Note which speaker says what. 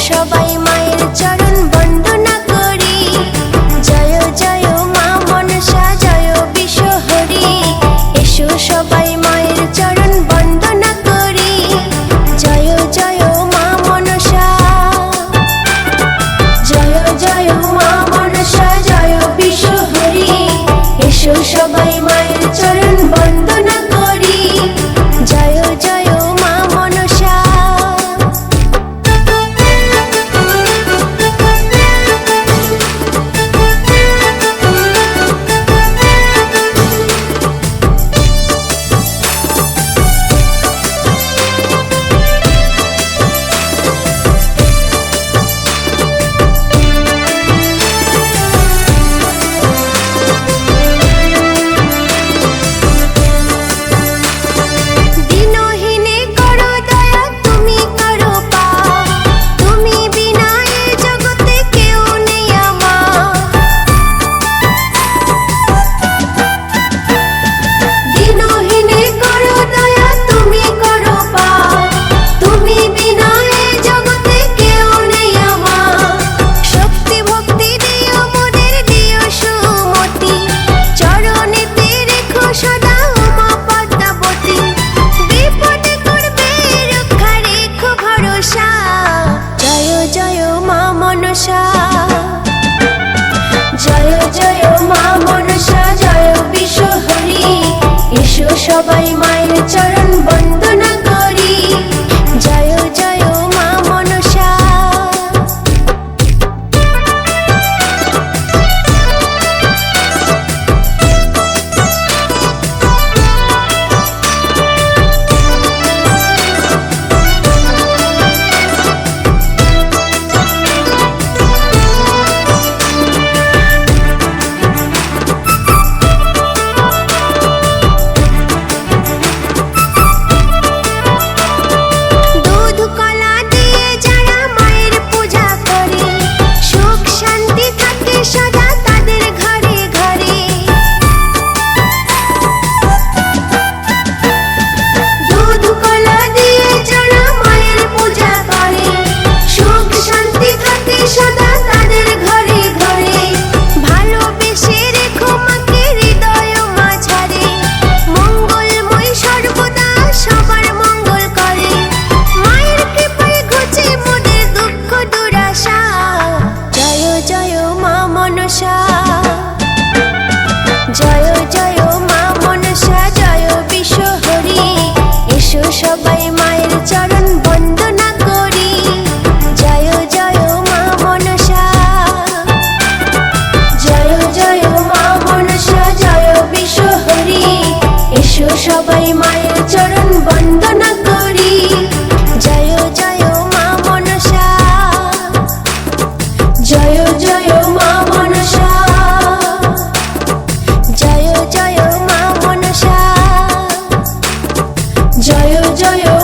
Speaker 1: সবাই মায়ের চরণ বন্দনা করি। জয় জয় মা মনসা জয় বিশ্বহরি। এসো সবাই মায়ের চরণ বন্দনা করি। জয় জয় মা মনসা, জয় জয় মা মনসা জয় বিশ্বহরি। এসো সবাই মায়ের চরণ বন্দনা করি। জয় জয় মা মনসা। জয় জয় মা মনসা জয় বিশ্বহরি। এসো সবাই মায়ের চরণ বন্দনা করি। জয় জয় মা মনসা। জয় জয় মা মনসা জয় বিশ্বহরি। এসো সবাই মায়ের চরণ বন্দনা করি। জয় জয় মা মনসা, জয় জয় মা মনসা জয় বিশ্বহরি। এসো সবাই মায়ের চরণ বন্দনা করি। জয় জয় মা মনসা, জয় জয় মা মনসা, জয় জয় মা মনসা, জয় জয়